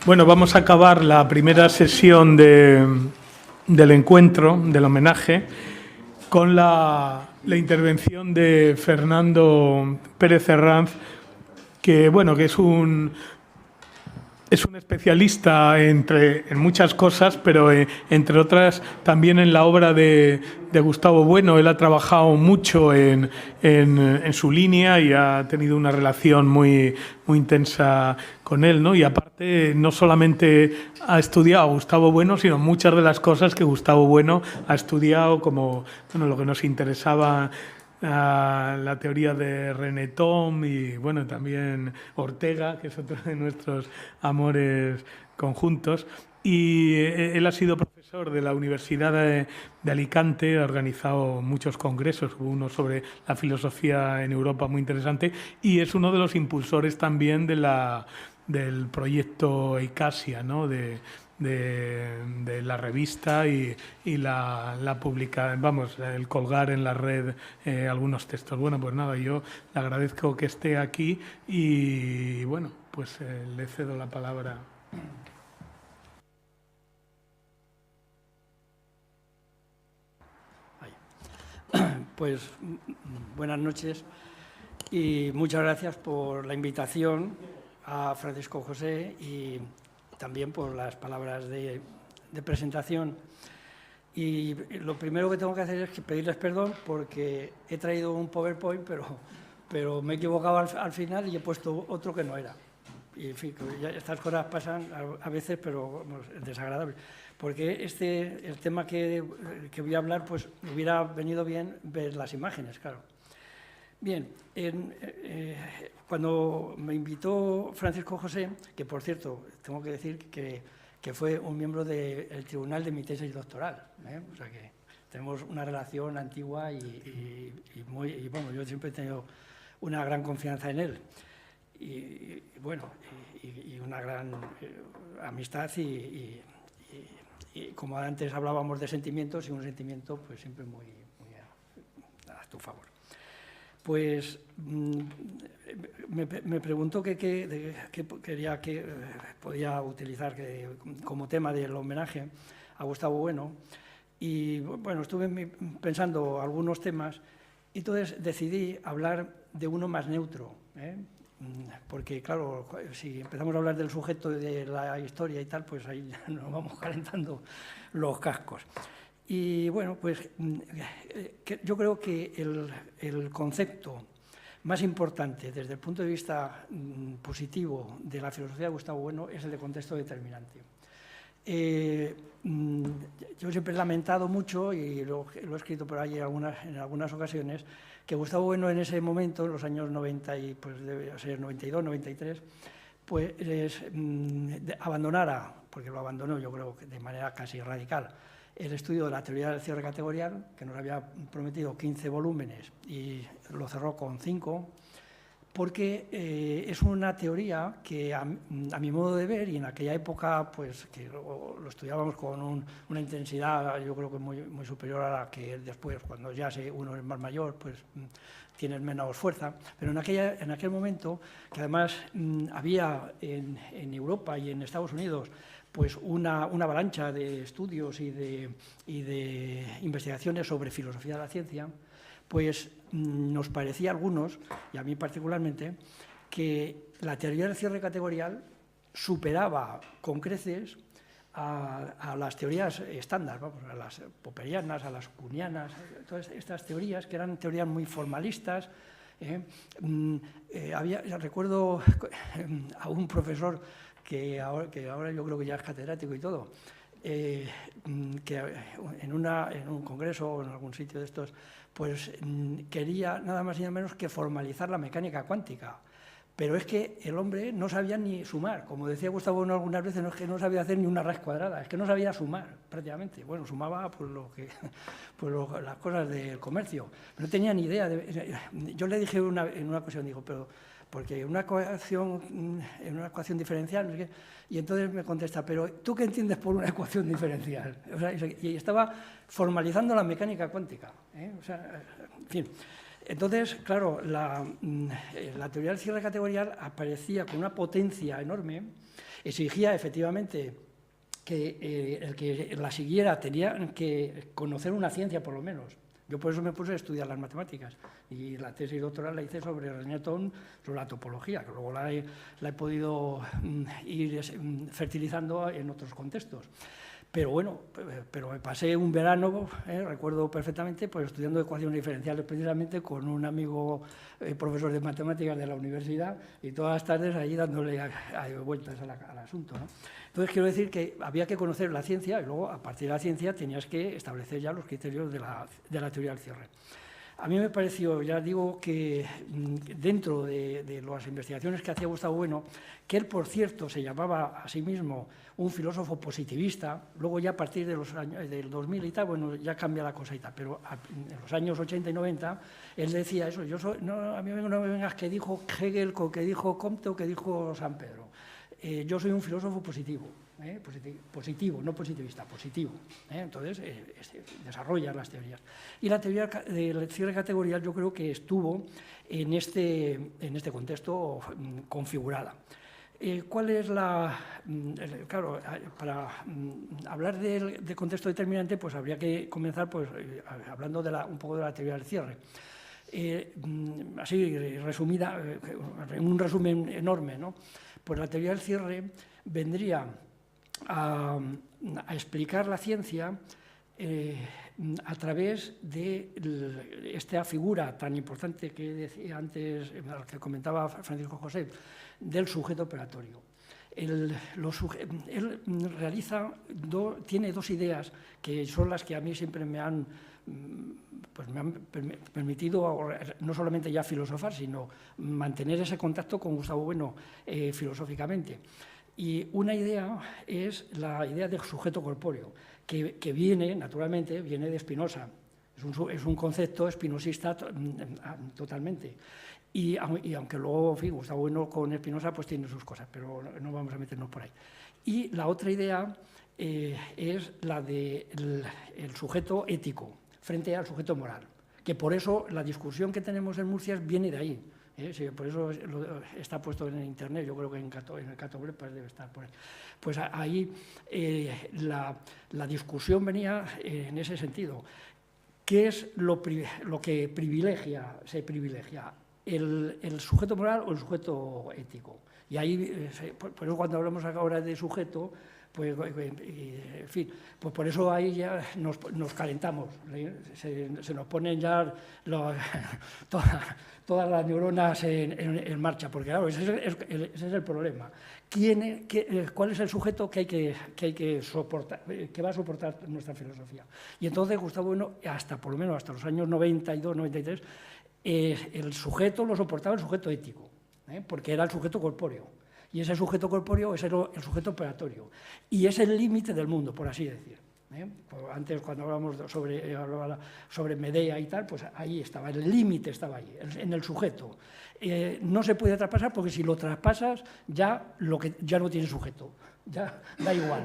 Bueno, vamos a acabar la primera sesión del encuentro, del homenaje, con la intervención de Fernando Pérez Herranz, que es un especialista en muchas cosas, pero entre otras también en la obra de Gustavo Bueno. Él ha trabajado mucho en su línea y ha tenido una relación muy intensa con él, ¿no? Y aparte, no solamente ha estudiado a Gustavo Bueno, sino muchas de las cosas que Gustavo Bueno ha estudiado, como lo que nos interesaba, la teoría de René Thom y también Ortega, que es otro de nuestros amores conjuntos. Y él ha sido profesor de la Universidad de Alicante, ha organizado muchos congresos, hubo uno sobre la filosofía en Europa muy interesante, y es uno de los impulsores también del proyecto Icasia, ¿no? de la revista y la publicar, el colgar en la red algunos textos. Bueno, pues nada, yo le agradezco que esté aquí y le cedo la palabra. Pues buenas noches y muchas gracias por la invitación a Francisco José y también por las palabras de presentación. Y lo primero que tengo que hacer es pedirles perdón porque he traído un PowerPoint, pero me he equivocado al final y he puesto otro que no era. Y en fin, estas cosas pasan a veces, pero es desagradable. Porque el tema que voy a hablar, pues hubiera venido bien ver las imágenes, claro. Bien, cuando me invitó Francisco José, que por cierto, tengo que decir que fue un miembro del tribunal de mi tesis doctoral, o sea que tenemos una relación antigua y yo siempre he tenido una gran confianza en él. Y una gran amistad y como antes hablábamos de sentimientos, y un sentimiento pues siempre muy a tu favor. Pues me preguntó qué quería que podía utilizar como tema del homenaje a Gustavo Bueno, y estuve pensando algunos temas y entonces decidí hablar de uno más neutro, porque claro, si empezamos a hablar del sujeto de la historia y tal, pues ahí nos vamos calentando los cascos. Y yo creo que el concepto más importante desde el punto de vista positivo de la filosofía de Gustavo Bueno es el de contexto determinante. Yo siempre he lamentado mucho, y lo he escrito por ahí en algunas ocasiones, que Gustavo Bueno en ese momento, en los años 90, debe ser 92, 93, abandonara, porque lo abandonó yo creo que de manera casi radical, el estudio de la teoría del cierre categorial, que nos había prometido 15 volúmenes y lo cerró con 5, porque es una teoría que a mi modo de ver, y en aquella época que lo estudiábamos con una intensidad yo creo que muy superior a la que después, cuando ya uno es más mayor, pues tienes menos fuerza, pero en aquel momento, que además había en Europa y en Estados Unidos pues una avalancha de estudios y de investigaciones sobre filosofía de la ciencia, pues nos parecía a algunos, y a mí particularmente, que la teoría del cierre categorial superaba con creces a las teorías estándar, a las popperianas, a las kuhnianas, todas estas teorías que eran teorías muy formalistas. Recuerdo a un profesor que ahora yo creo que ya es catedrático y todo, que en un congreso o en algún sitio de estos, pues quería nada más y nada menos que formalizar la mecánica cuántica. Pero es que el hombre no sabía ni sumar. Como decía Gustavo Bueno algunas veces, no es que no sabía hacer ni una raíz cuadrada, es que no sabía sumar prácticamente. Bueno, sumaba las cosas del comercio. No tenía ni idea. Yo le dije en una ocasión, digo, pero porque en una ecuación diferencial, no sé qué, y entonces me contesta, pero ¿tú qué entiendes por una ecuación diferencial? O sea, y estaba formalizando la mecánica cuántica. O sea, en fin. Entonces, claro, la teoría del cierre categorial aparecía con una potencia enorme Exigía efectivamente que el que la siguiera tenía que conocer una ciencia por lo menos. Yo por eso me puse a estudiar las matemáticas y la tesis doctoral la hice sobre René Thom, sobre la topología, que luego la he podido ir fertilizando en otros contextos. Pero bueno, pero me pasé un verano, recuerdo perfectamente, pues estudiando ecuaciones diferenciales precisamente con un amigo profesor de matemáticas de la universidad y todas las tardes ahí dándole vueltas al asunto, ¿no? Entonces quiero decir que había que conocer la ciencia y luego a partir de la ciencia tenías que establecer ya los criterios de la teoría del cierre. A mí me pareció, ya digo, que dentro de las investigaciones que hacía Gustavo Bueno, que él, por cierto, se llamaba a sí mismo un filósofo positivista, luego ya a partir de los años, del 2000 y tal, bueno, ya cambia la cosa y tal, pero en los años 80 y 90, él decía eso, a mí no me vengas que dijo Hegel, que dijo Comte o que dijo San Pedro. Yo soy un filósofo positivo, positivo, no positivista, positivo. Entonces, desarrolla las teorías. Y la teoría del cierre categorial yo creo que estuvo en este contexto configurada. ¿Cuál es la...? Claro, para hablar del contexto determinante, pues habría que comenzar pues, hablando un poco de la teoría del cierre. Así, resumida, un resumen enorme, ¿no? Pues la teoría del cierre vendría a explicar la ciencia a través de esta figura tan importante que decía antes, que comentaba Francisco José, del sujeto operatorio. Él tiene dos ideas que son las que a mí siempre me han permitido no solamente ya filosofar, sino mantener ese contacto con Gustavo Bueno filosóficamente. Y una idea es la idea del sujeto corpóreo, que viene, naturalmente, viene de Spinoza. Es un concepto espinosista totalmente. Y aunque luego, en fin, Gustavo Bueno con Spinoza pues tiene sus cosas, pero no vamos a meternos por ahí. Y la otra idea es la del sujeto ético frente al sujeto moral, que por eso la discusión que tenemos en Murcia viene de ahí. Sí, por eso está puesto en Internet, yo creo que en el Cato Blepas debe estar por ahí. Pues ahí la discusión venía en ese sentido. ¿Qué es lo que se privilegia? ¿El sujeto moral o el sujeto ético? Y ahí, por eso cuando hablamos ahora de sujeto, pues, en fin, pues por eso ahí ya nos calentamos, se nos ponen ya todas las neuronas en marcha, porque claro, ese es el problema. ¿Cuál es el sujeto que hay que soportar, que va a soportar nuestra filosofía? Y entonces Gustavo Bueno, por lo menos hasta los años 92, 93, el sujeto lo soportaba el sujeto ético, porque era el sujeto corpóreo. Y ese sujeto corpóreo es el sujeto operatorio. Y es el límite del mundo, por así decir. Pues antes, cuando hablaba sobre Medea y tal, pues ahí estaba, el límite estaba ahí, en el sujeto. No se puede traspasar porque si lo traspasas ya no tiene sujeto. Ya da igual,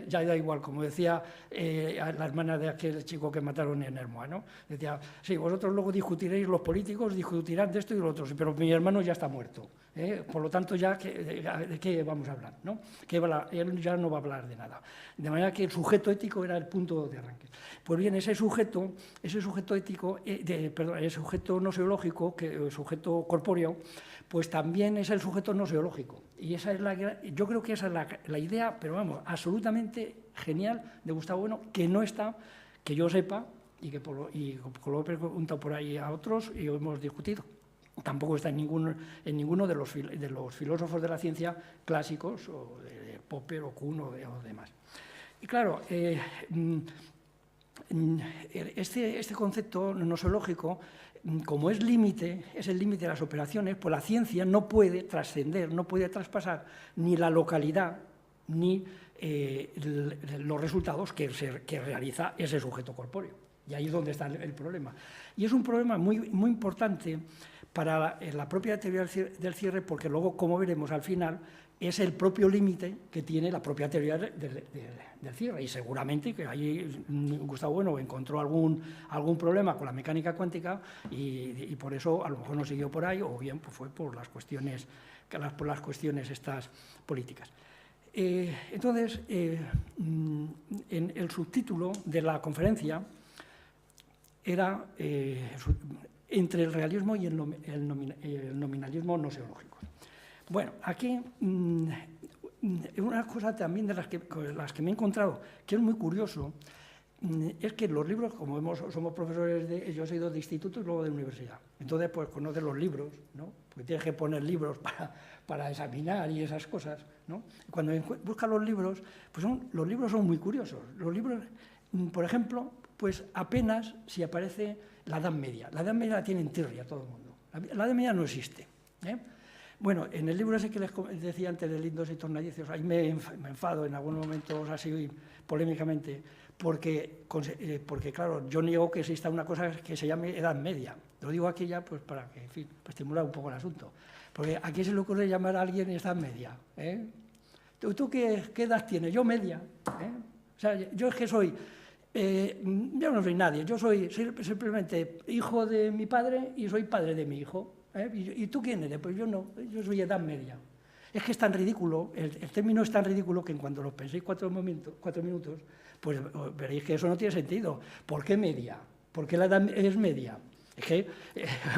ya da igual, como decía la hermana de aquel chico que mataron en Hermoa, ¿no? Decía, sí, vosotros luego discutiréis, los políticos discutirán de esto y de lo otro, pero mi hermano ya está muerto, por lo tanto ya, ¿de qué vamos a hablar? ¿No? Él ya no va a hablar de nada. De manera que el sujeto ético era el punto de arranque. Pues bien, ese sujeto ético, el sujeto no seológico, el sujeto corpóreo, pues también es el sujeto no seológico. Y yo creo que esa es la idea, pero vamos, absolutamente genial de Gustavo Bueno, que no está, que yo sepa, y lo he preguntado por ahí a otros y lo hemos discutido. Tampoco está en ninguno de los filósofos de la ciencia clásicos, o de Popper o Kuhn o demás. Y claro, este concepto nosológico, como es el límite de las operaciones, pues la ciencia no puede trascender, no puede traspasar ni la localidad ni los resultados que realiza ese sujeto corpóreo. Y ahí es donde está el problema. Y es un problema muy, muy importante para la propia teoría del cierre, porque luego, como veremos al final, es el propio límite que tiene la propia teoría del cierre. Y seguramente que ahí Gustavo Bueno encontró algún problema con la mecánica cuántica y por eso a lo mejor no siguió por ahí, o bien pues fue por las cuestiones estas políticas. Entonces, en el subtítulo de la conferencia era entre el realismo y el nominalismo noseológico. Bueno, aquí una cosa también de las que me he encontrado, que es muy curioso, es que los libros, como somos profesores, yo he sido de instituto y luego de universidad, entonces pues conoces los libros, ¿no? Porque tienes que poner libros para examinar y esas cosas, ¿no? Cuando buscas los libros, pues los libros son muy curiosos. Los libros, por ejemplo, pues apenas si aparece la Edad Media. La Edad Media la tiene en tirria todo el mundo. La Edad Media no existe, ¿eh? Bueno, en el libro ese que les decía antes de Lindos y Tornadicios, ahí me enfado en algunos momentos así polémicamente, porque, claro, yo niego que exista una cosa que se llame Edad Media. Lo digo aquí ya pues, para que, en fin, para estimular un poco el asunto. Porque ¿a quién se le ocurre llamar a alguien Edad Media? ¿Eh? ¿Tú qué edad tienes? Yo media. ¿Eh? O sea, yo es que soy... yo no soy nadie, yo soy simplemente hijo de mi padre y soy padre de mi hijo. ¿Y tú quién eres? Pues yo no, yo soy Edad Media. Es que es tan ridículo, el término es tan ridículo que en cuanto lo penséis 4 minutos, pues veréis que eso no tiene sentido. ¿Por qué media? ¿Por qué la edad es media? Es que,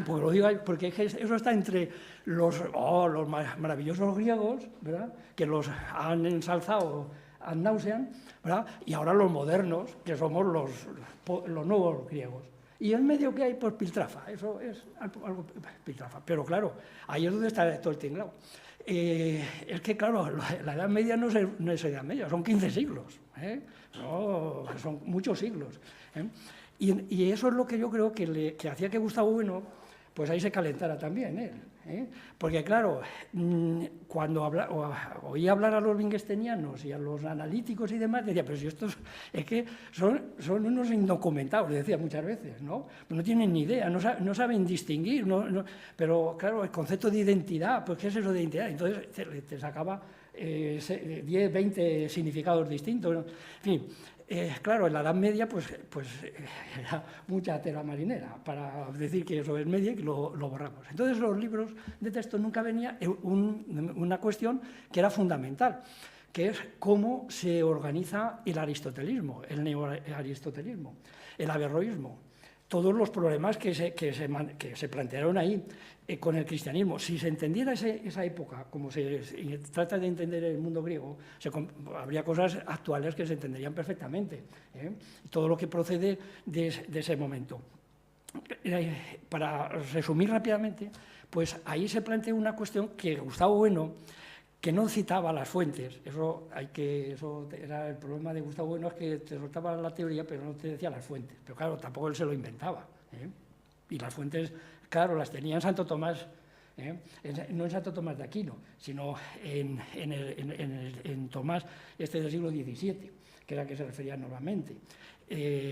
pues lo digo, porque es que eso está entre los maravillosos griegos, ¿verdad?, que los han ensalzado ad nauseam, ¿verdad?, y ahora los modernos, que somos los nuevos griegos. Y en medio que hay, pues piltrafa, eso es algo piltrafa. Pero claro, ahí es donde está todo el tinglado. Es que, claro, la Edad Media no es Edad Media, son 15 siglos, ¿eh? No, son muchos siglos, ¿eh? Y eso es lo que yo creo que hacía que Gustavo Bueno, pues ahí se calentara también él, ¿eh? Porque, claro, cuando oía hablar a los wittgensteinianos y a los analíticos y demás, decía, pero si estos es que son unos indocumentados, le decía muchas veces, ¿no? No tienen ni idea, no saben distinguir, pero, claro, el concepto de identidad, pues, ¿qué es eso de identidad? Entonces te sacaba 10, 20 significados distintos, ¿no? En fin. Claro, en la Edad Media pues era mucha tela marinera para decir que eso es media y que lo borramos. Entonces, los libros de texto nunca venía una cuestión que era fundamental, que es cómo se organiza el aristotelismo, el neoaristotelismo, el averroísmo, todos los problemas que se plantearon ahí con el cristianismo. Si se entendiera esa época, como se trata de entender el mundo griego, habría cosas actuales que se entenderían perfectamente, ¿eh? Todo lo que procede de ese momento. Para resumir rápidamente, pues ahí se plantea una cuestión que Gustavo Bueno, que no citaba las fuentes, eso era el problema de Gustavo Bueno, es que te soltaba la teoría pero no te decía las fuentes, pero claro, tampoco él se lo inventaba, ¿eh? Y las fuentes, claro, las tenía en Santo Tomás, ¿eh? No en Santo Tomás de Aquino, sino en Tomás del siglo XVII, que era el que se refería normalmente.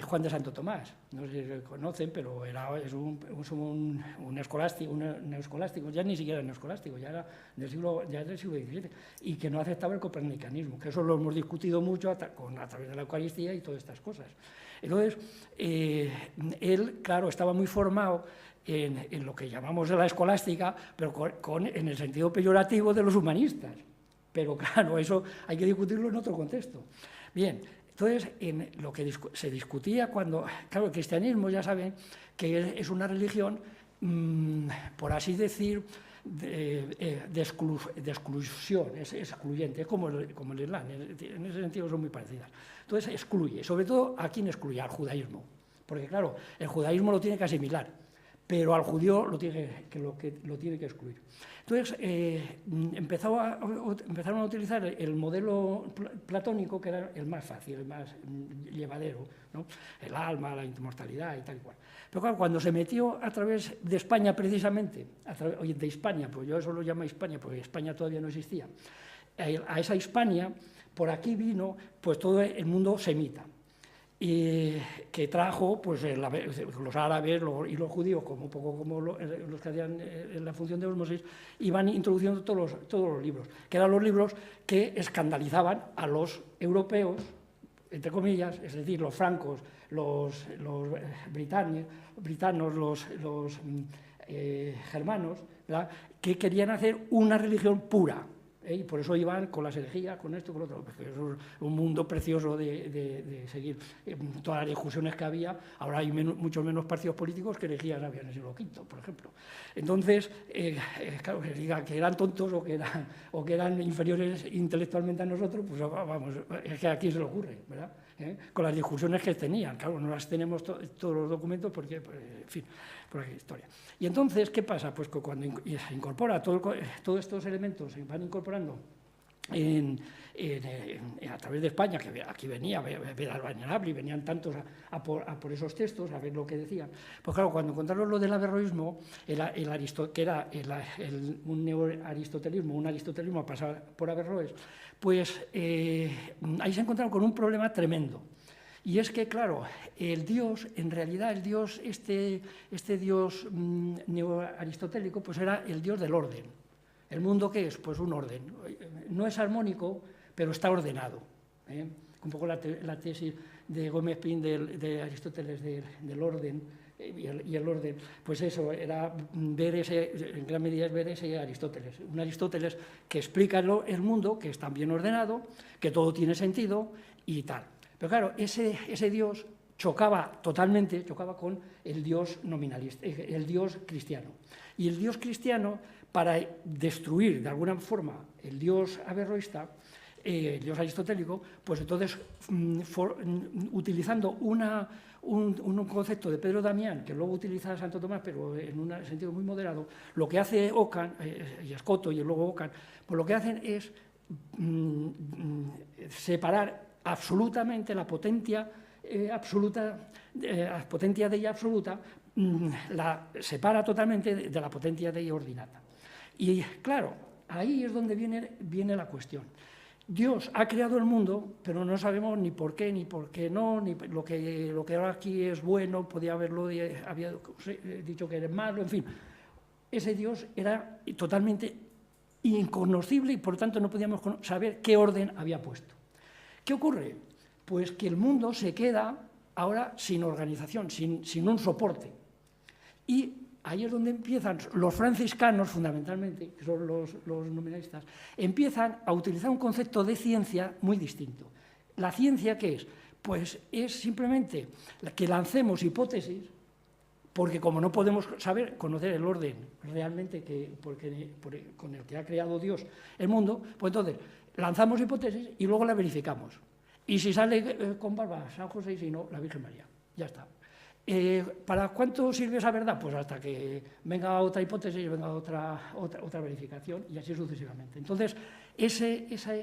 Juan de Santo Tomás, no sé si lo conocen, pero es un neoscolástico, ya ni siquiera neoscolástico, ya era del siglo XVII, y que no aceptaba el copernicanismo, que eso lo hemos discutido mucho a través de la Eucaristía y todas estas cosas. Entonces, él, claro, estaba muy formado en lo que llamamos de la escolástica, pero en el sentido peyorativo de los humanistas. Pero claro, eso hay que discutirlo en otro contexto. Bien. Entonces, en lo que se discutía cuando... Claro, el cristianismo ya saben que es una religión, por así decir, de exclusión, es excluyente, es como el Islam, en ese sentido son muy parecidas. Entonces, excluye, sobre todo, ¿a quién excluye? Al judaísmo. Porque, claro, el judaísmo lo tiene que asimilar, pero al judío lo tiene que excluir. Entonces, empezaron a utilizar el modelo platónico, que era el más fácil, el más llevadero, ¿no? El alma, la inmortalidad y tal y cual. Pero claro, cuando se metió a través de España, precisamente, de Hispania, pues yo eso lo llamo Hispania, porque España todavía no existía, a esa Hispania, por aquí vino pues todo el mundo semita, y que trajo pues, los árabes y los judíos, como un poco como los que hacían la función de osmosis, iban introduciendo todos los libros, que eran los libros que escandalizaban a los europeos, entre comillas, es decir, los francos, los britanos, los germanos, ¿verdad?, que querían hacer una religión pura. Y por eso iban con las herejías, con esto, con lo otro, porque es un mundo precioso de seguir todas las discusiones que había. Ahora hay muchos menos partidos políticos que herejías había en el siglo V, por ejemplo. Entonces, claro, que digan que eran tontos o que eran inferiores intelectualmente a nosotros, pues vamos, es que a quién se le ocurre, ¿verdad? Con las discusiones que tenían. Claro, no las tenemos todos los documentos porque, en fin, por la historia. Y entonces, ¿qué pasa? Pues que cuando se incorpora todos estos elementos, se van incorporando a través de España, que aquí venía Albañarabli, venían tantos a por esos textos, a ver lo que decían. Pues claro, cuando encontraron lo del averroísmo, que era un neoaristotelismo, un aristotelismo pasado por Averroes, pues ahí se encontraron con un problema tremendo. Y es que, claro, el Dios, en realidad el Dios, este Dios neoaristotélico, pues era el Dios del orden. ¿El mundo qué es? Pues un orden. No es armónico, pero está ordenado. Un poco la tesis de Gómez Pin de Aristóteles del orden y el orden, pues eso, era ver en gran medida es ver ese Aristóteles. Un Aristóteles que explica el mundo, que está bien ordenado, que todo tiene sentido y tal. Pero claro, ese Dios chocaba con el Dios nominalista, el Dios cristiano. Y el Dios cristiano, para destruir de alguna forma el Dios averroísta, el Dios aristotélico, pues entonces, utilizando un concepto de Pedro Damián, que luego utiliza Santo Tomás, pero en un sentido muy moderado, lo que hace Ockham, y Escoto y luego Ockham, pues lo que hacen es separar absolutamente la potencia absoluta, la potencia Dei absoluta, la separa totalmente de la potencia Dei ordinata. Y claro, ahí es donde viene la cuestión. Dios ha creado el mundo, pero no sabemos ni por qué no, ni lo que ahora aquí es bueno, había dicho que era malo, en fin. Ese Dios era totalmente inconocible y por tanto no podíamos saber qué orden había puesto. ¿Qué ocurre? Pues que el mundo se queda ahora sin organización, sin un soporte. Y ahí es donde empiezan los franciscanos, fundamentalmente, que son los nominalistas, empiezan a utilizar un concepto de ciencia muy distinto. ¿La ciencia qué es? Pues es simplemente que lancemos hipótesis, porque como no podemos conocer el orden realmente con el que ha creado Dios el mundo, pues entonces lanzamos hipótesis y luego la verificamos. Y si sale con barba, San José, y si no, la Virgen María. Ya está. ¿Para cuánto sirve esa verdad? Pues hasta que venga otra hipótesis, venga otra verificación y así sucesivamente. Entonces, esa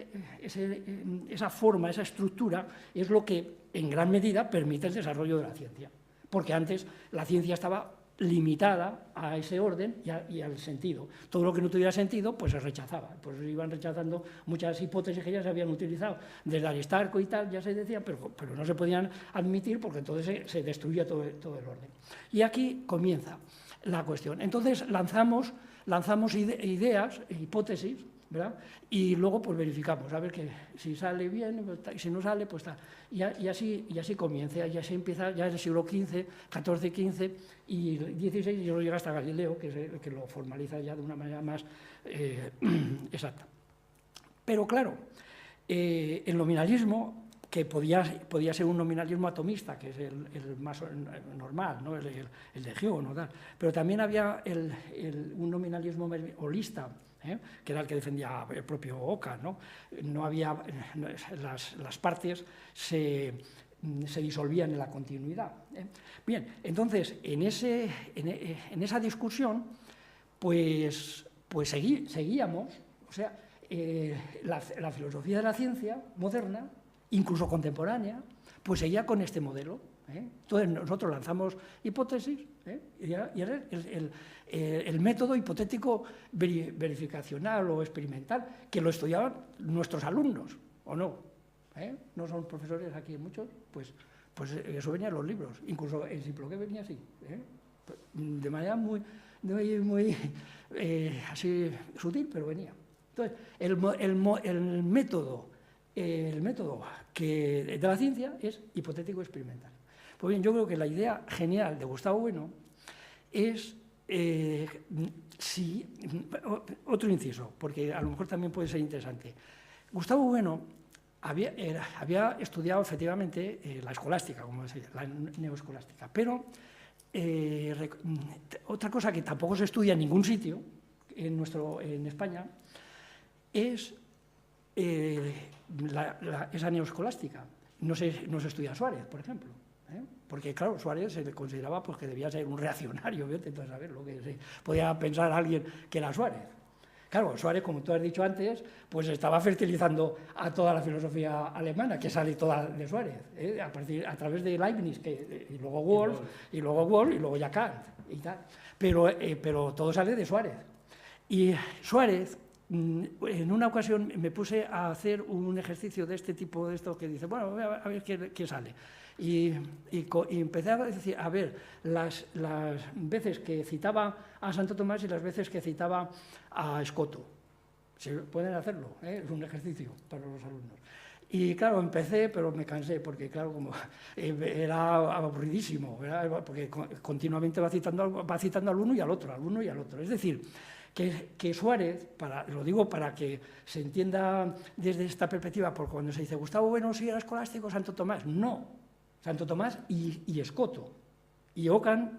forma, esa estructura es lo que en gran medida permite el desarrollo de la ciencia. Porque antes la ciencia estaba limitada a ese orden y al sentido. Todo lo que no tuviera sentido, pues se rechazaba. Pues iban rechazando muchas hipótesis que ya se habían utilizado desde Aristarco y tal, ya se decía, pero no se podían admitir porque entonces se destruía todo el orden. Y aquí comienza la cuestión. Entonces lanzamos ideas, hipótesis, ¿verdad? Y luego pues verificamos, a ver que si sale bien, y si no sale, pues está. Y así comienza, y así empieza ya en el siglo XV, XIV, XV y XVI, y luego llega hasta Galileo, que es el que lo formaliza ya de una manera más exacta. Pero claro, el nominalismo, que podía ser un nominalismo atomista, que es el más normal, ¿no? el de Hume, ¿no? Pero también había un nominalismo holista, que era el que defendía el propio Ockham, ¿no? No había, las partes se disolvían en la continuidad. Bien, entonces, en esa discusión, pues seguíamos, o sea, la filosofía de la ciencia moderna, incluso contemporánea, pues seguía con este modelo. Entonces nosotros lanzamos hipótesis y era el método hipotético verificacional o experimental que lo estudiaban nuestros alumnos, ¿o no? No son profesores aquí muchos, pues eso venía en los libros, incluso en Simploqué venía así, de manera muy así sutil, pero venía. Entonces el método de la ciencia es hipotético experimental. Pues bien, yo creo que la idea genial de Gustavo Bueno es sí, otro inciso, porque a lo mejor también puede ser interesante. Gustavo Bueno había estudiado efectivamente la escolástica, como decía, la neoescolástica, pero otra cosa que tampoco se estudia en ningún sitio en España es esa neoescolástica. No se estudia Suárez, por ejemplo. Porque, claro, Suárez se le consideraba pues, que debía ser un reaccionario, entonces, a ver, lo que se podía pensar alguien que era Suárez. Claro, Suárez, como tú has dicho antes, pues estaba fertilizando a toda la filosofía alemana, que sale toda de Suárez, a través de Leibniz, y luego Wolff, y luego ya Kant, y tal. Pero todo sale de Suárez. Y Suárez, en una ocasión me puse a hacer un ejercicio de este tipo, de esto que dice, bueno, a ver qué sale. Y empecé a decir, a ver, las veces que citaba a Santo Tomás y las veces que citaba a Escoto. Se pueden hacerlo, es un ejercicio para los alumnos. Y claro, empecé, pero me cansé, porque claro, como era aburridísimo, porque continuamente va citando al uno y al otro, al uno y al otro. Es decir, que Suárez, lo digo para que se entienda desde esta perspectiva, porque cuando se dice Gustavo Bueno sí era escolástico, Santo Tomás, no. Santo Tomás y Escoto, y Ockham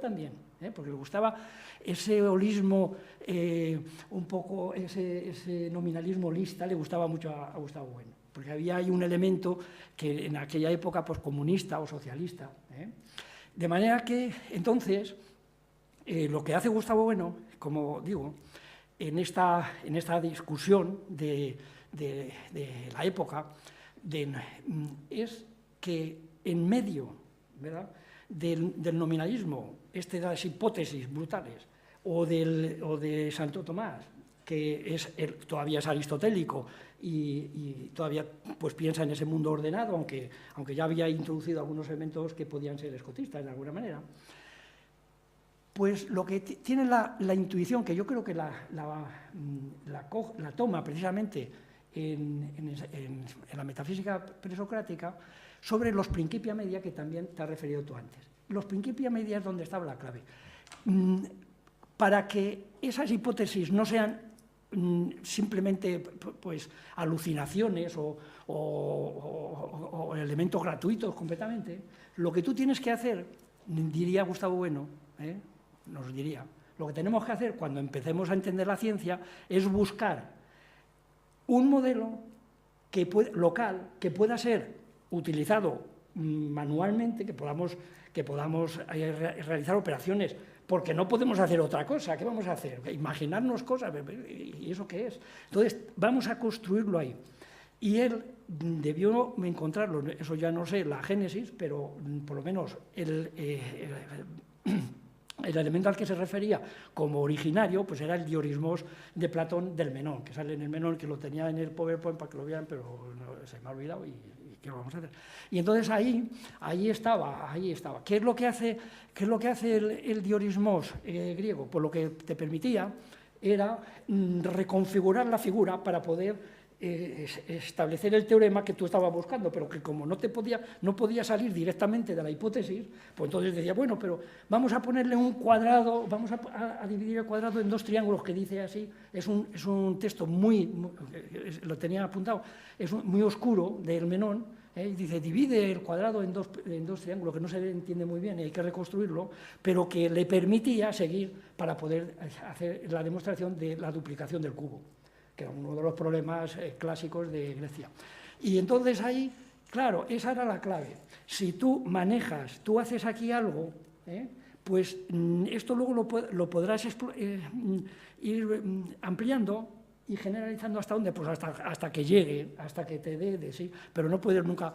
también, porque le gustaba ese holismo, un poco ese nominalismo lista, le gustaba mucho a Gustavo Bueno, porque había ahí un elemento que en aquella época pues, comunista o socialista. De manera que, entonces, lo que hace Gustavo Bueno, como digo, en esta discusión de la época, es que en medio, ¿verdad?, del nominalismo, de las hipótesis brutales, o de Santo Tomás, que todavía es aristotélico y todavía pues, piensa en ese mundo ordenado, aunque ya había introducido algunos elementos que podían ser escotistas de alguna manera, pues lo que tiene la intuición, que yo creo que la toma precisamente en la metafísica presocrática, sobre los principia media, que también te has referido tú antes. Los principia media es donde estaba la clave. Para que esas hipótesis no sean simplemente pues, alucinaciones o elementos gratuitos completamente, lo que tú tienes que hacer, diría Gustavo Bueno, nos diría, lo que tenemos que hacer cuando empecemos a entender la ciencia es buscar un modelo local que pueda ser utilizado manualmente, que podamos realizar operaciones, porque no podemos hacer otra cosa. ¿Qué vamos a hacer? Imaginarnos cosas. ¿Y eso qué es? Entonces, vamos a construirlo ahí. Y él debió encontrarlo, eso ya no sé, la génesis, pero por lo menos el elemento al que se refería como originario, pues era el diorismos de Platón del Menón, que sale en el Menón, que lo tenía en el PowerPoint para que lo vieran, pero se me ha olvidado y ¿qué lo vamos a hacer? Y entonces ahí estaba. ¿Qué es lo que hace el diorismos griego? Pues lo que te permitía era reconfigurar la figura para poder establecer el teorema que tú estabas buscando, pero que como no podía salir directamente de la hipótesis, pues entonces decía, bueno, pero vamos a ponerle un cuadrado, vamos a dividir el cuadrado en dos triángulos, que dice así, es un texto lo tenía apuntado, es muy oscuro del Menón, y dice, divide el cuadrado en dos triángulos, que no se entiende muy bien y hay que reconstruirlo, pero que le permitía seguir para poder hacer la demostración de la duplicación del cubo, que era uno de los problemas clásicos de Grecia. Y entonces ahí, claro, esa era la clave. Si tú haces aquí algo, pues esto luego lo podrás ir ampliando y generalizando hasta dónde, pues hasta que llegue, hasta que te dé de sí, pero no puedes nunca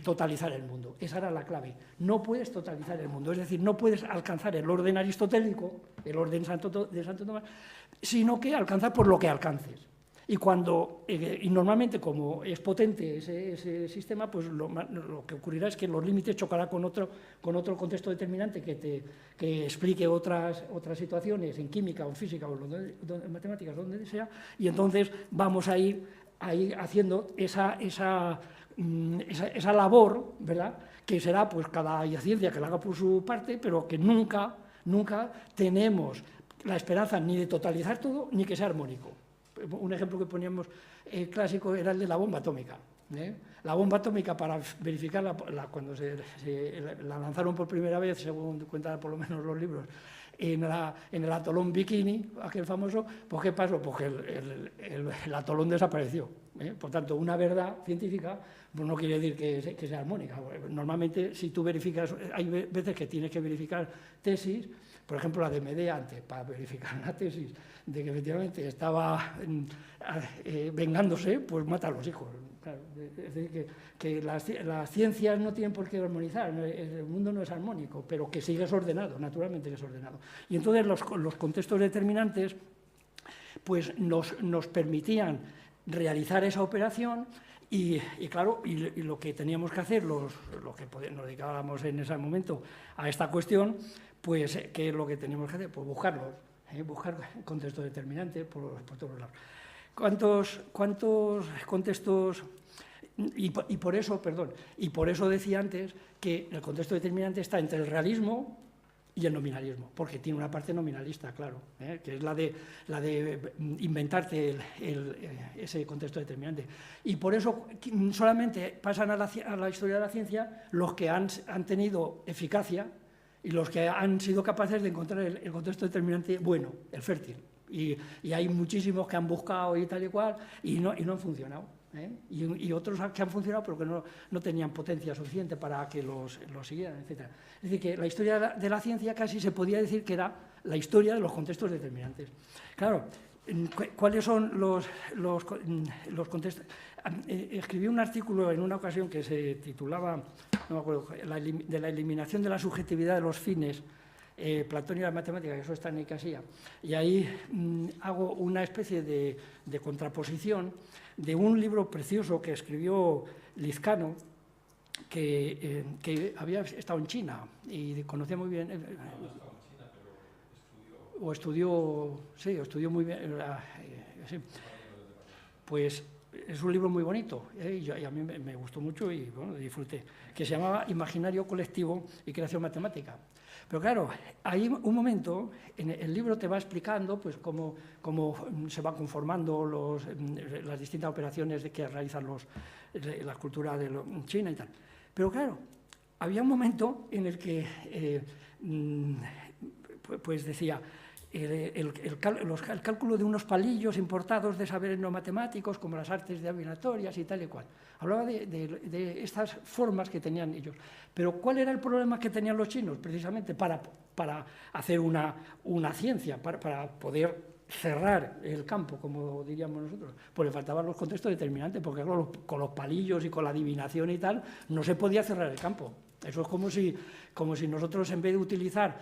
totalizar el mundo. Esa era la clave. No puedes totalizar el mundo, es decir, no puedes alcanzar el orden aristotélico, el orden de Santo Tomás, sino que alcanzar por lo que alcances. Y normalmente, como es potente ese sistema, pues lo que ocurrirá es que los límites chocará con otro contexto determinante que explique otras situaciones en química o en física o en matemáticas, donde sea, y entonces vamos a ir haciendo esa labor, ¿verdad?, que será pues cada ciencia que la haga por su parte, pero que nunca Nunca tenemos la esperanza ni de totalizar todo, ni que sea armónico. Un ejemplo que poníamos clásico era el de la bomba atómica. La bomba atómica, para verificarla, cuando la lanzaron por primera vez, según cuentan por lo menos los libros, en el atolón Bikini, aquel famoso, pues ¿qué pasó? Pues que el atolón desapareció. Por tanto, una verdad científica pues no quiere decir que sea armónica. Normalmente, si tú verificas, hay veces que tienes que verificar tesis, por ejemplo, la de Medea antes, para verificar una tesis de que efectivamente estaba vengándose, pues mata a los hijos. Claro, es decir, que las ciencias no tienen por qué armonizar, el mundo no es armónico, pero que sigue desordenado, naturalmente que es ordenado. Y entonces los contextos determinantes pues nos permitían realizar esa operación y claro, y lo que teníamos que hacer, los que nos dedicábamos en ese momento a esta cuestión, pues ¿qué es lo que teníamos que hacer? Pues buscar contextos determinantes por todos lados. ¿Cuántos contextos? Y por eso decía antes que el contexto determinante está entre el realismo y el nominalismo, porque tiene una parte nominalista, claro, que es la de inventarte ese contexto determinante. Y por eso solamente pasan a la historia de la ciencia los que han tenido eficacia y los que han sido capaces de encontrar el contexto determinante bueno, el fértil. Y hay muchísimos que han buscado y tal y cual y no han funcionado. Y otros que han funcionado pero que no tenían potencia suficiente para que los siguieran, etc. Es decir, que la historia de la ciencia casi se podía decir que era la historia de los contextos determinantes. Claro, ¿cuáles son los contextos? Escribí un artículo en una ocasión que se titulaba, no me acuerdo, de la eliminación de la subjetividad de los fines, Platón y la matemática, que eso está en Nicasia, y ahí hago una especie de contraposición de un libro precioso que escribió Lizcano, que había estado en China y conocía muy bien. Estudió muy bien. Sí. Pues es un libro muy bonito y a mí me gustó mucho y bueno, disfruté, que se llamaba Imaginario colectivo y creación matemática. Pero claro, hay un momento, en el libro te va explicando pues, cómo se van conformando las distintas operaciones que realizan la cultura de China y tal. Pero claro, había un momento en el que pues decía el cálculo de unos palillos importados de saberes no matemáticos, como las artes adivinatorias y tal y cual. Hablaba de estas formas que tenían ellos. Pero ¿cuál era el problema que tenían los chinos? Precisamente para hacer una ciencia, para poder cerrar el campo, como diríamos nosotros. Pues le faltaban los contextos determinantes, porque con los palillos y con la adivinación y tal, no se podía cerrar el campo. Eso es como si nosotros, en vez de utilizar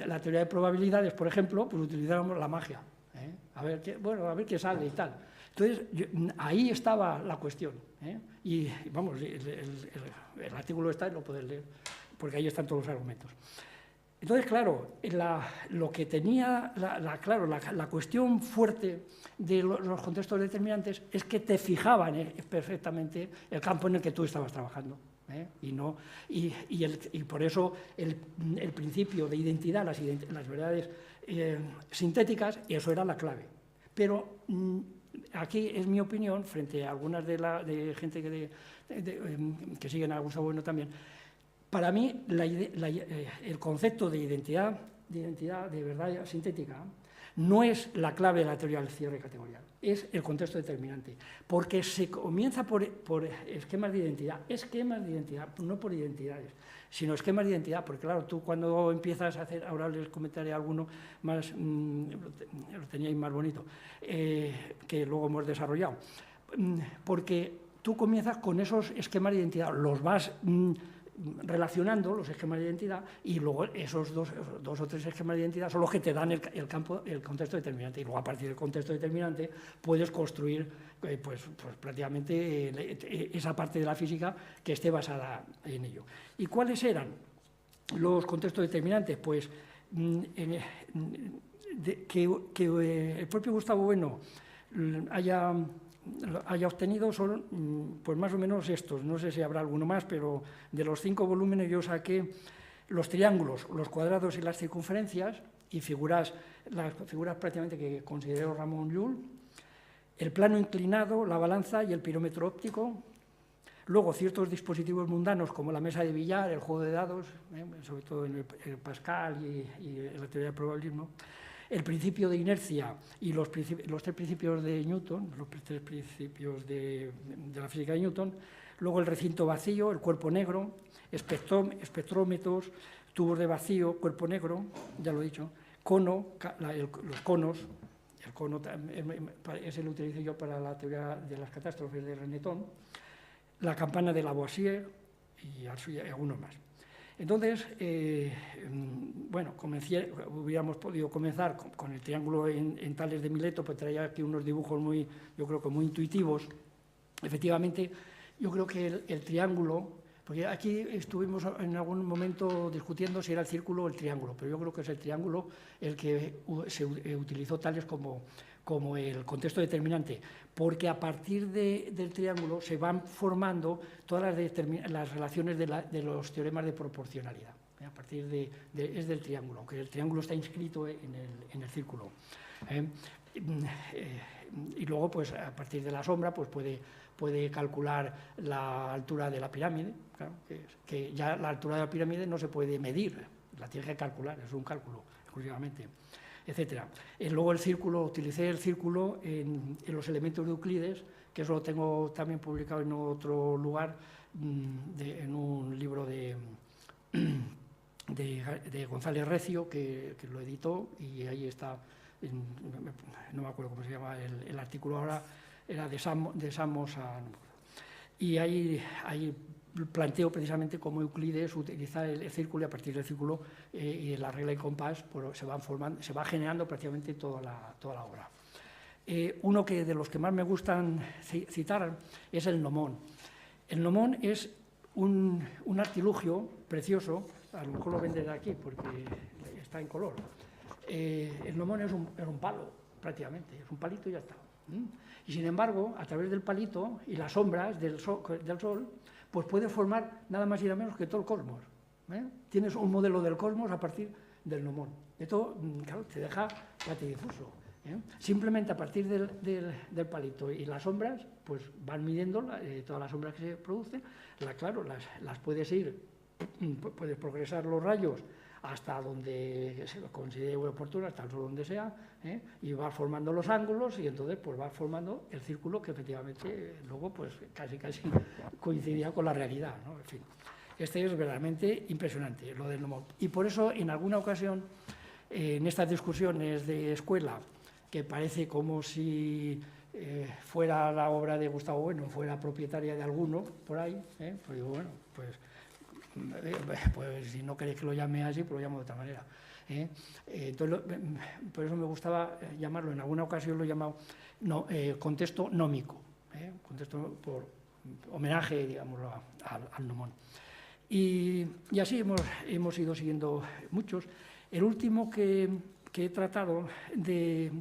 la teoría de probabilidades, por ejemplo, pues utilizáramos la magia. A ver qué sale y tal. Entonces, ahí estaba la cuestión. Y vamos, el artículo está y lo podéis leer, porque ahí están todos los argumentos. Entonces, claro, lo que tenía, la cuestión fuerte de los contextos determinantes es que te fijaban perfectamente el campo en el que tú estabas trabajando. Y por eso el principio de identidad, las verdades sintéticas, eso era la clave. Pero aquí es mi opinión, frente a algunas de gente que siguen a Gustavo Bueno también. Para mí, el concepto de identidad, de verdad sintética, no es la clave de la teoría del cierre categorial, es el contexto determinante, porque se comienza por esquemas de identidad, no por identidades, sino esquemas de identidad, porque claro, tú cuando empiezas a hacer, ahora les comentaré alguno más, lo teníais más bonito, que luego hemos desarrollado, porque tú comienzas con esos esquemas de identidad, los vas relacionando, los esquemas de identidad, y luego esos dos o tres esquemas de identidad son los que te dan el contexto determinante, y luego a partir del contexto determinante puedes construir pues prácticamente esa parte de la física que esté basada en ello. ¿Y cuáles eran los contextos determinantes? Pues que el propio Gustavo Bueno haya obtenido son pues más o menos estos, no sé si habrá alguno más, pero de los 5 volúmenes yo saqué los triángulos, los cuadrados y las circunferencias, y las figuras prácticamente que consideró Ramon Llull, el plano inclinado, la balanza y el pirómetro óptico. Luego, ciertos dispositivos mundanos como la mesa de billar, el juego de dados, sobre todo en el Pascal y en la teoría del probabilismo, el principio de inercia y los 3 principios de Newton, los 3 principios de la física de Newton. Luego, el recinto vacío, el cuerpo negro, espectrómetros, tubos de vacío, cuerpo negro, ya lo he dicho, los conos. El cono ese lo utilizo yo para la teoría de las catástrofes de René Thom, la campana de Lavoisier y algunos más. Entonces, bueno, hubiéramos podido comenzar con el triángulo en Tales de Mileto, pues traía aquí unos dibujos yo creo que muy intuitivos. Efectivamente, yo creo que el triángulo, porque aquí estuvimos en algún momento discutiendo si era el círculo o el triángulo, pero yo creo que es el triángulo el que se utilizó Tales como el contexto determinante, porque a partir del triángulo se van formando todas las relaciones de los teoremas de proporcionalidad. A partir es del triángulo, aunque el triángulo está inscrito en el círculo. Y luego, pues a partir de la sombra, pues puede calcular la altura de la pirámide, claro, que ya la altura de la pirámide no se puede medir, la tienes que calcular, es un cálculo exclusivamente, etcétera. Luego utilicé el círculo en los elementos de Euclides, que eso lo tengo también publicado en otro lugar, en un libro de González Recio, que lo editó, y ahí está, no me acuerdo cómo se llama el artículo ahora, era de Samos a... Y ahí planteo precisamente cómo Euclides utiliza el círculo, y a partir del círculo y de la regla y compás pues, se va generando prácticamente toda la obra. Uno de los que más me gustan citar es el gnomón. El gnomón es un artilugio precioso, a lo mejor lo venden aquí porque está en color. El gnomón es un palo, prácticamente, es un palito y ya está. Y sin embargo, a través del palito y las sombras del sol, pues puede formar nada más y nada menos que todo el cosmos. Tienes un modelo del cosmos a partir del gnomón. Esto, claro, te deja patidifuso. Simplemente a partir del palito y las sombras, pues van midiendo todas las sombras que se producen. Claro, las puedes puedes progresar los rayos hasta donde se considere oportuno, hasta el sol donde sea, y va formando los ángulos y entonces pues va formando el círculo que efectivamente luego pues casi coincidía con la realidad, ¿no? En fin, este es verdaderamente impresionante, lo del gnomón. Y por eso en alguna ocasión, en estas discusiones de escuela, que parece como si fuera la obra de Gustavo Bueno, fuera propietaria de alguno por ahí, pues digo, bueno, pues si no queréis que lo llame así, pues lo llamo de otra manera. Entonces, por eso me gustaba llamarlo, en alguna ocasión lo he llamado contexto gnómico, contexto por homenaje, digámoslo, al gnomón. Y así hemos ido siguiendo muchos. El último que he tratado de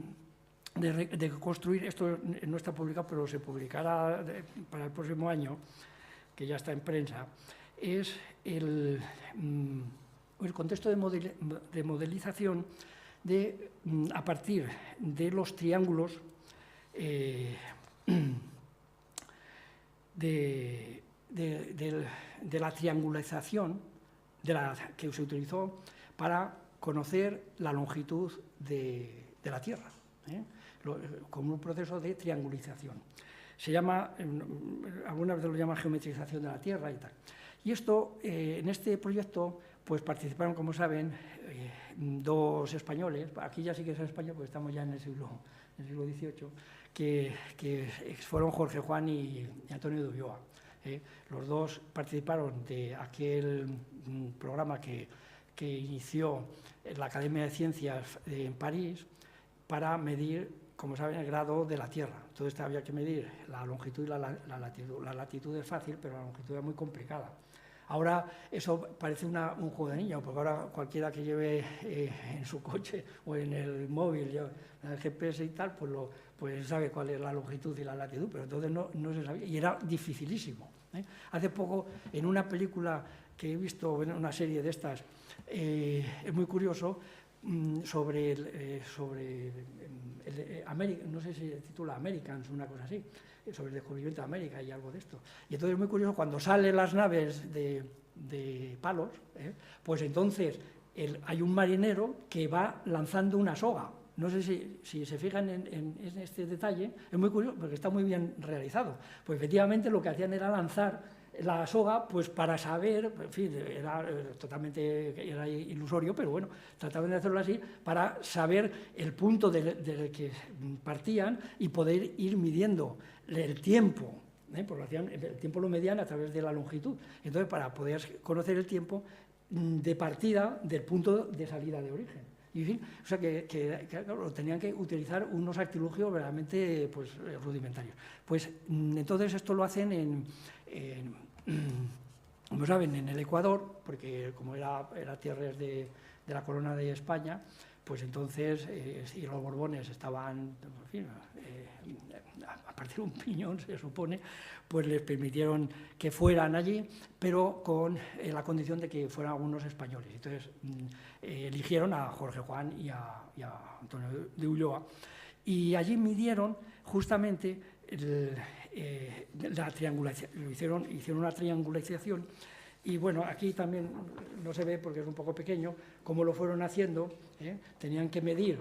construir, esto no está publicado, pero se publicará para el próximo año, que ya está en prensa, es el contexto de modelización a partir de los triángulos de la triangulización que se utilizó para conocer la longitud de la Tierra, como un proceso de triangulización. Se llama, algunas veces lo llaman geometrización de la Tierra y tal. Y esto, en este proyecto, pues participaron, como saben, dos españoles, aquí ya sí que es español, porque estamos ya en el siglo XVIII, que fueron Jorge Juan y Antonio de Ulloa. Los dos participaron de aquel programa que inició la Academia de Ciencias en París para medir, como saben, el grado de la Tierra. Entonces había que medir la longitud y la latitud. La latitud es fácil, pero la longitud es muy complicada. Ahora eso parece un juego de niños, porque ahora cualquiera que lleve en su coche o en el móvil el GPS y tal, pues sabe cuál es la longitud y la latitud, pero entonces no se sabía y era dificilísimo. Hace poco, en una película que he visto, en una serie de estas, es muy curioso, sobre América, no sé si se titula Americans, una cosa así, sobre el descubrimiento de América y algo de esto. Y entonces es muy curioso, cuando salen las naves de palos, pues entonces hay un marinero que va lanzando una soga. No sé si se fijan en este detalle, es muy curioso porque está muy bien realizado. Pues efectivamente lo que hacían era lanzar la soga, pues para saber, en fin, era ilusorio, pero bueno, trataban de hacerlo así para saber el punto del que partían y poder ir midiendo el tiempo, porque el tiempo lo medían a través de la longitud. Entonces, para poder conocer el tiempo de partida del punto de salida de origen. Y, en fin, o sea que claro, tenían que utilizar unos artilugios verdaderamente pues, rudimentarios. Pues entonces esto lo hacen como saben, en el Ecuador, porque como era tierras de la corona de España, pues entonces, y los Borbones estaban, en fin, a partir de un piñón, se supone, pues les permitieron que fueran allí, pero con la condición de que fueran algunos españoles. Entonces, eligieron a Jorge Juan y a Antonio de Ulloa, y allí midieron justamente la triangulación, hicieron una triangulación. Y bueno, aquí también no se ve porque es un poco pequeño cómo lo fueron haciendo. Tenían que medir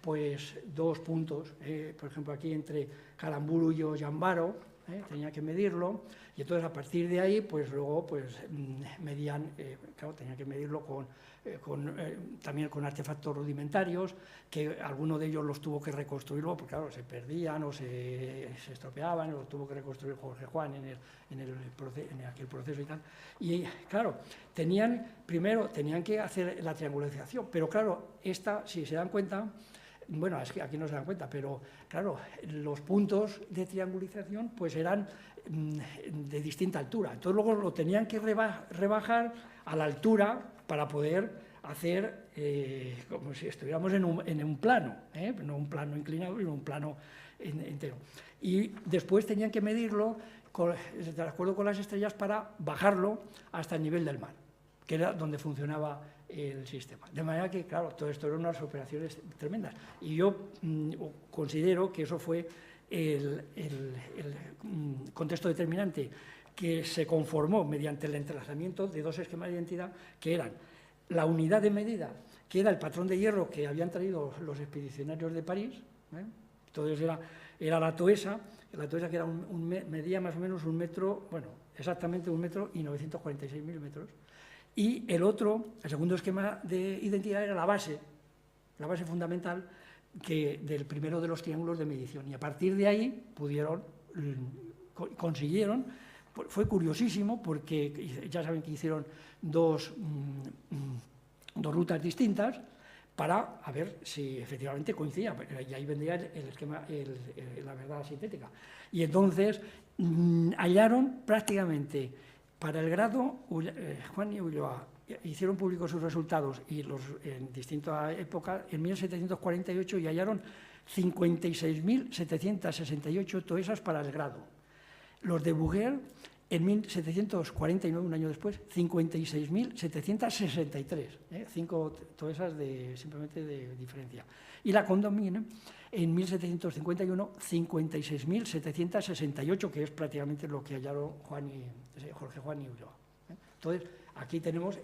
pues 2 puntos, por ejemplo aquí entre Calamburu y Ollambaro, tenía que medirlo, y entonces a partir de ahí pues luego pues medían, claro, tenía que medirlo también con artefactos rudimentarios, que alguno de ellos los tuvo que reconstruir luego, porque claro, se perdían o se estropeaban, los tuvo que reconstruir Jorge Juan en aquel proceso y tal. Y claro, primero tenían que hacer la triangulación, pero claro, si se dan cuenta, bueno, es que aquí no se dan cuenta, pero claro, los puntos de triangulización pues eran de distinta altura. Entonces luego lo tenían que rebajar a la altura para poder hacer como si estuviéramos en un plano, no un plano inclinado, sino un plano entero. Y después tenían que medirlo de acuerdo con las estrellas para bajarlo hasta el nivel del mar, que era donde funcionaba el sistema. De manera que, claro, todo esto eran unas operaciones tremendas. Y yo considero que eso fue el contexto determinante que se conformó mediante el entrelazamiento de 2 esquemas de identidad que eran la unidad de medida, que era el patrón de hierro que habían traído los expedicionarios de París. Entonces era la Toesa que medía más o menos 1 metro, bueno, exactamente 1 metro y 946 milímetros. Y el segundo esquema de identidad era la base fundamental del primero de los triángulos de medición. Y a partir de ahí consiguieron, fue curiosísimo porque ya saben que hicieron dos rutas distintas para ver si efectivamente coincidía, y ahí vendría el esquema, la verdad sintética. Y entonces hallaron prácticamente para el grado, Juan y Ulloa hicieron públicos sus resultados en distintas épocas, en 1748, y hallaron 56.768 toesas para el grado. Los de Bouguer, en 1749, un año después, 56.763, 5 toesas simplemente de diferencia. Y la Condamine, en 1751, 56.768, que es prácticamente lo que hallaron Jorge Juan y Ulloa. Entonces, aquí tenemos,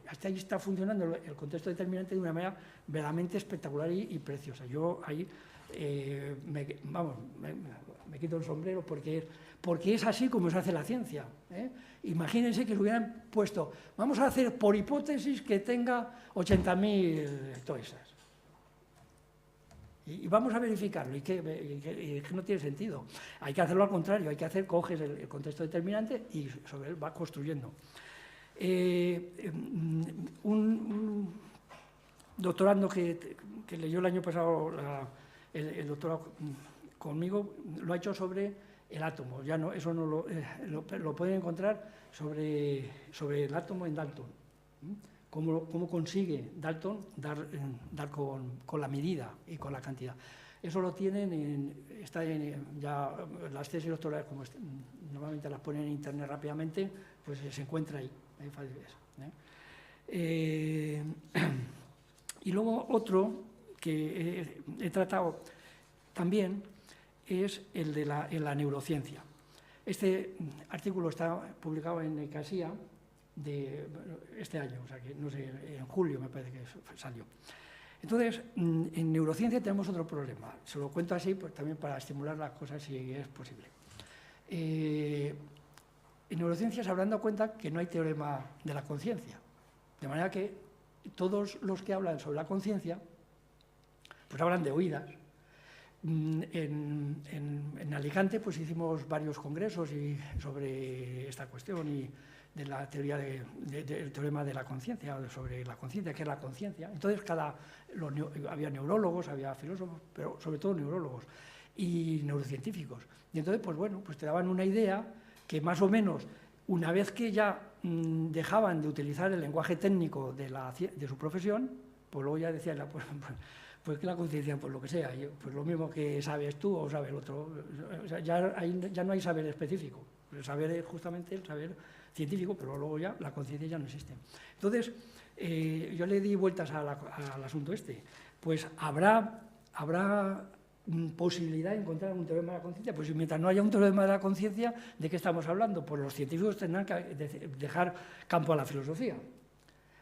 hasta ahí está funcionando el contexto determinante de una manera verdaderamente espectacular y preciosa. Yo ahí me quito el sombrero porque es así como se hace la ciencia. Imagínense que lo hubieran puesto, vamos a hacer por hipótesis que tenga 80.000 toesas. Y vamos a verificarlo, y que no tiene sentido. Hay que hacerlo al contrario, coges el contexto determinante y sobre él va construyendo. Un doctorando que leyó el año pasado el doctorado conmigo, lo ha hecho sobre el átomo. Ya no, eso no lo pueden encontrar sobre el átomo en Dalton. Cómo consigue Dalton dar con la medida y con la cantidad. Eso lo tienen, ya las tesis doctorales, como normalmente las ponen en internet rápidamente, pues se encuentra ahí. Y luego otro que he tratado también es el de la neurociencia. Este artículo está publicado en Ecasia de este año, o sea que no sé, en julio me parece que salió. Entonces, en neurociencia tenemos otro problema. Se lo cuento así pues, también para estimular las cosas si es posible. En neurociencia se habrán dado cuenta que no hay teorema de la conciencia. De manera que todos los que hablan sobre la conciencia, pues hablan de oídas. En Alicante pues hicimos varios congresos sobre esta cuestión y de la teoría del teorema de la conciencia, sobre la conciencia, ¿qué es la conciencia? Entonces había neurólogos, había filósofos, pero sobre todo neurólogos y neurocientíficos. Y entonces, pues bueno, pues te daban una idea que más o menos, una vez que ya dejaban de utilizar el lenguaje técnico de su profesión, pues luego ya decían, pues que la conciencia, pues lo que sea, pues lo mismo que sabes tú o sabe el otro. O sea, ya no hay saber específico. El saber es justamente el saber científico, pero luego ya la conciencia ya no existe. Entonces, yo le di vueltas al asunto este. Pues habrá posibilidad de encontrar un teorema de la conciencia. Pues mientras no haya un teorema de la conciencia, ¿de qué estamos hablando? Pues los científicos tendrán que dejar campo a la filosofía.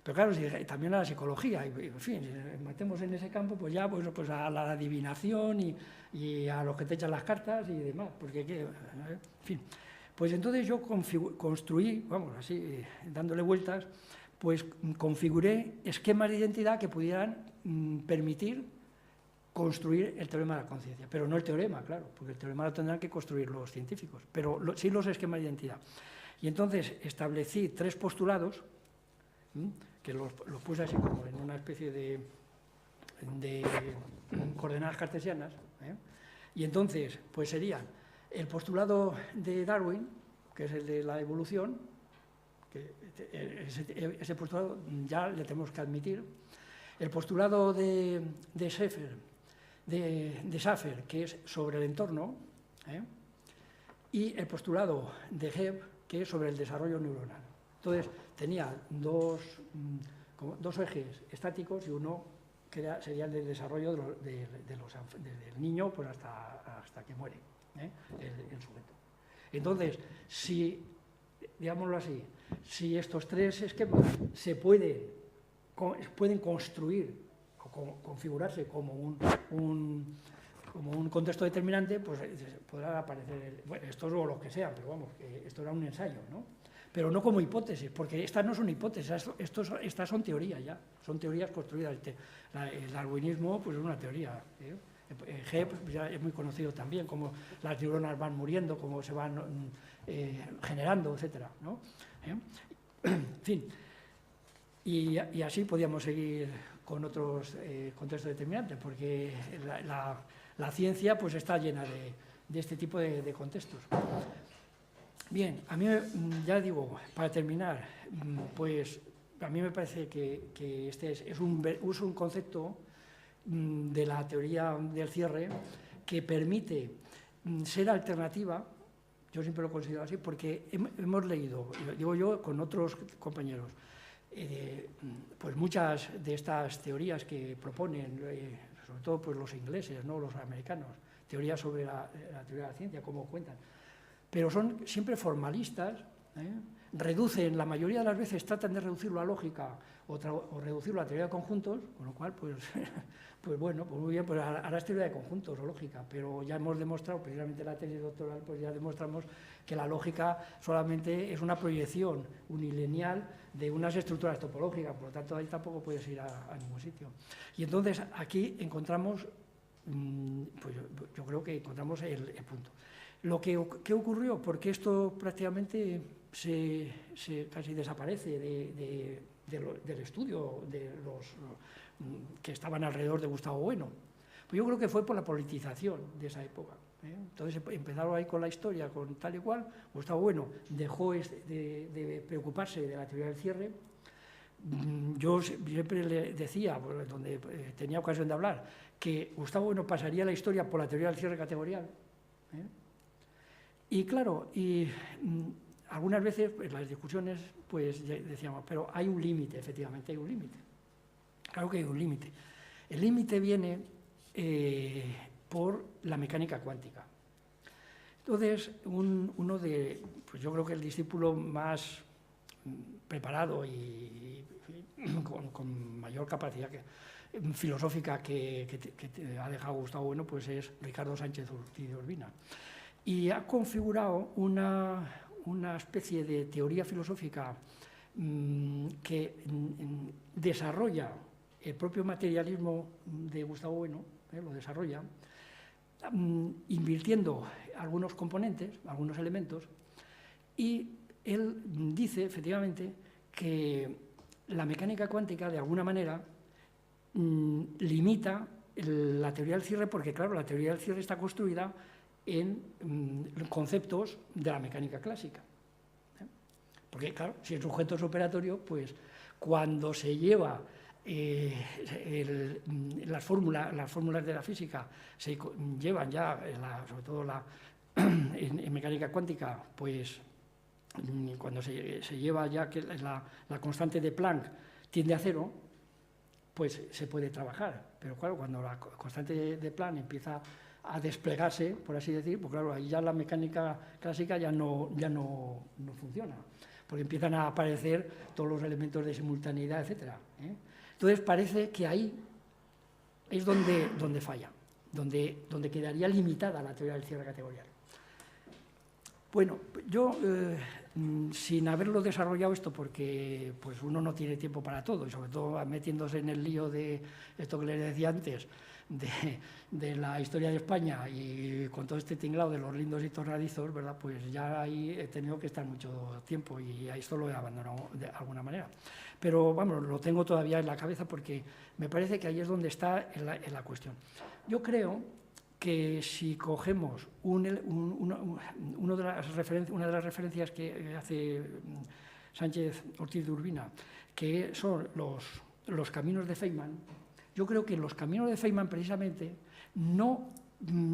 Pero claro, también a la psicología, y en fin, si metemos en ese campo, pues ya pues a la adivinación y a los que te echan las cartas y demás, porque en fin. Pues entonces yo construí, vamos, así, dándole vueltas, pues configuré esquemas de identidad que pudieran permitir construir el teorema de la conciencia, pero no el teorema, claro, porque el teorema lo tendrán que construir los científicos, pero sí los esquemas de identidad. Y entonces establecí 3 postulados, que los puse así como en una especie de coordenadas cartesianas, y entonces pues serían el postulado de Darwin, que es el de la evolución, que ese postulado ya le tenemos que admitir, el postulado de Schaffer, que es sobre el entorno, y el postulado de Hebb, que es sobre el desarrollo neuronal. Entonces, tenía dos ejes estáticos y uno que sería el del desarrollo del niño pues hasta que muere el sujeto. Entonces, si, digámoslo así, si estos 3 esquemas se pueden construir o configurarse como un contexto determinante, pues podrá aparecer, bueno, esto es lo que sea, pero vamos, que esto era un ensayo, ¿no? Pero no como hipótesis, porque estas no son hipótesis, estas son teorías ya, son teorías construidas. El darwinismo pues es una teoría. Hebb ya es muy conocido también, cómo las neuronas van muriendo, cómo se van generando, etcétera, ¿no? En fin, y así podíamos seguir con otros contextos determinantes, porque la ciencia pues está llena de este tipo de contextos. Bien, a mí, ya digo, para terminar, pues a mí me parece que este es un concepto de la teoría del cierre que permite ser alternativa, yo siempre lo considero así, porque hemos leído, digo yo con otros compañeros, pues muchas de estas teorías que proponen, sobre todo pues los ingleses, ¿no?, los americanos, teorías sobre la teoría de la ciencia, como cuentan, pero son siempre formalistas, reducen, la mayoría de las veces tratan de reducirlo a lógica o reducirlo a teoría de conjuntos, con lo cual, pues bueno, pues muy bien, pues ahora es teoría de conjuntos o lógica, pero ya hemos demostrado, precisamente en la tesis doctoral, pues ya demostramos que la lógica solamente es una proyección unilineal de unas estructuras topológicas, por lo tanto ahí tampoco puedes ir a ningún sitio. Y entonces aquí encontramos, pues yo creo que encontramos el punto. ¿Qué ocurrió? Porque esto prácticamente casi desaparece del estudio de los que estaban alrededor de Gustavo Bueno. Pues yo creo que fue por la politización de esa época. Entonces empezaron ahí con la historia, con tal y cual. Gustavo Bueno dejó de preocuparse de la teoría del cierre. Yo siempre le decía, donde tenía ocasión de hablar, que Gustavo Bueno pasaría la historia por la teoría del cierre categorial. Y claro, algunas veces en las discusiones pues decíamos, pero hay un límite, efectivamente hay un límite. Claro que hay un límite. El límite viene por la mecánica cuántica. Entonces, pues yo creo que el discípulo más preparado y con mayor capacidad filosófica que ha dejado Gustavo Bueno, pues es Ricardo Sánchez Ortiz de Urbina. Y ha configurado una especie de teoría filosófica que desarrolla el propio materialismo de Gustavo Bueno, lo desarrolla, invirtiendo algunos componentes, algunos elementos, y él dice, efectivamente, que la mecánica cuántica, de alguna manera, limita la teoría del cierre, porque, claro, la teoría del cierre está construida en conceptos de la mecánica clásica. Porque, claro, si el sujeto es operatorio, pues cuando se lleva las fórmulas de la física, se llevan ya, sobre todo en mecánica cuántica, pues cuando se lleva ya que la constante de Planck tiende a cero, pues se puede trabajar. Pero claro, cuando la constante de Planck empieza a desplegarse, por así decir, pues claro, ahí ya la mecánica clásica ya no funciona, porque empiezan a aparecer todos los elementos de simultaneidad, etc. Entonces parece que ahí es donde falla, donde quedaría limitada la teoría del cierre categorial. Bueno, yo, sin haberlo desarrollado esto, porque pues uno no tiene tiempo para todo, y sobre todo metiéndose en el lío de esto que les decía antes, de la historia de España y con todo este tinglado de los lindos y tornadizos, ¿verdad? Pues ya ahí he tenido que estar mucho tiempo y a esto lo he abandonado de alguna manera. Pero, vamos, lo tengo todavía en la cabeza porque me parece que ahí es donde está en la cuestión. Yo creo que si cogemos una de las referencias que hace Sánchez Ortiz de Urbina, que son los caminos de Feynman, yo creo que los caminos de Feynman precisamente no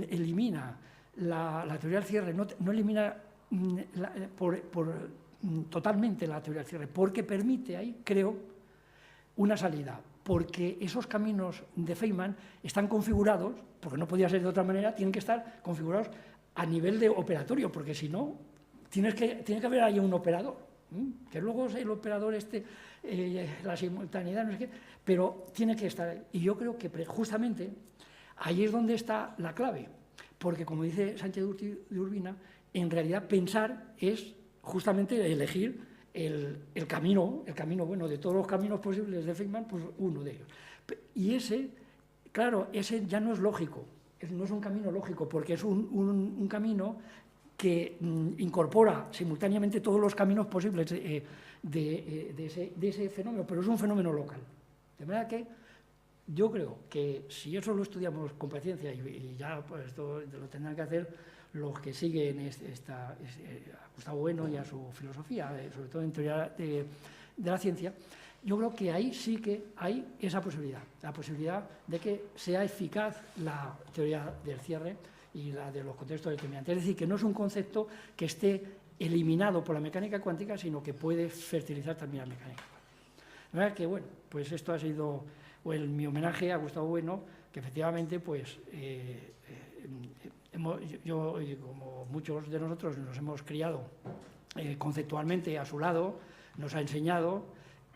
elimina la teoría del cierre, no elimina totalmente la teoría del cierre, porque permite ahí, creo, una salida, porque esos caminos de Feynman están configurados, porque no podía ser de otra manera, tienen que estar configurados a nivel de operatorio, porque si no, tiene que haber ahí un operador, que luego es el operador la simultaneidad, no sé qué, pero tiene que estar ahí. Y yo creo que justamente ahí es donde está la clave, porque como dice Sánchez de Urbina, en realidad pensar es justamente elegir el camino bueno, de todos los caminos posibles de Feynman, pues uno de ellos. Y ese, claro, ese ya no es lógico, no es un camino lógico, porque es un camino que incorpora simultáneamente todos los caminos posibles de ese fenómeno, pero es un fenómeno local. De manera que yo creo que si eso lo estudiamos con paciencia, y ya pues esto lo tendrán que hacer los que siguen a Gustavo Bueno y a su filosofía, sobre todo en teoría de la ciencia, yo creo que ahí sí que hay esa posibilidad, la posibilidad de que sea eficaz la teoría del cierre y la de los contextos determinantes. Es decir, que no es un concepto que esté eliminado por la mecánica cuántica, sino que puede fertilizar también la mecánica cuántica. De manera que, bueno, pues esto ha sido mi homenaje a Gustavo Bueno, que efectivamente, pues, yo, como muchos de nosotros, nos hemos criado conceptualmente a su lado, nos ha enseñado,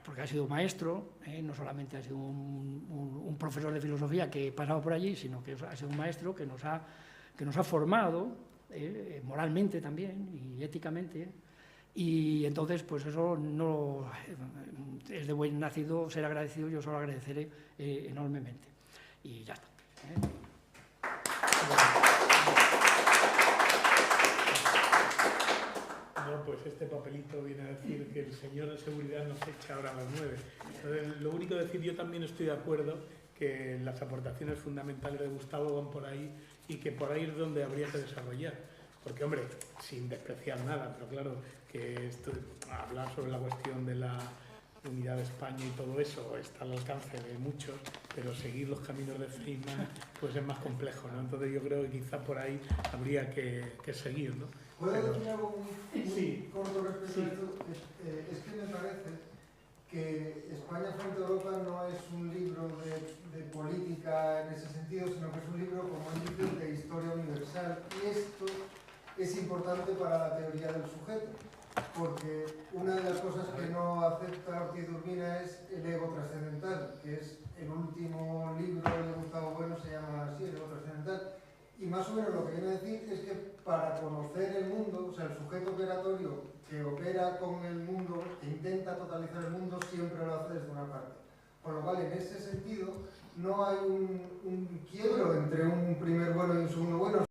porque ha sido maestro, no solamente ha sido un profesor de filosofía que he pasado por allí, sino que ha sido un maestro que nos ha formado moralmente también y éticamente, y entonces pues eso no es de buen nacido ser agradecido, yo solo agradeceré enormemente. Y ya está. No, pues este papelito viene a decir que el señor de seguridad nos echa ahora a las 9. Entonces, lo único que decir, yo también estoy de acuerdo que las aportaciones fundamentales de Gustavo van por ahí y que por ahí es donde habría que desarrollar. Porque, hombre, sin despreciar nada, pero claro, que esto, hablar sobre la cuestión de la unidad de España y todo eso está al alcance de muchos, pero seguir los caminos de Feynman pues es más complejo, ¿no? Entonces yo creo que quizá por ahí habría que seguir, ¿no? ¿Puedo decir algo muy sí, corto respecto sí. a esto? Es que me parece que España frente a Europa no es un libro de política en ese sentido, sino que es un libro, como he dicho, de historia universal. Y esto es importante para la teoría del sujeto, porque una de las cosas que no acepta Ortiz Urbina es el ego trascendental, que es el último libro de Gustavo Bueno, se llama así, el ego trascendental. Y más o menos lo que viene a decir es que para conocer el mundo, o sea, el sujeto operatorio que opera con el mundo, que intenta totalizar el mundo, siempre lo hace desde una parte. Con lo cual, en ese sentido, no hay un quiebro entre un primer bueno y un segundo bueno,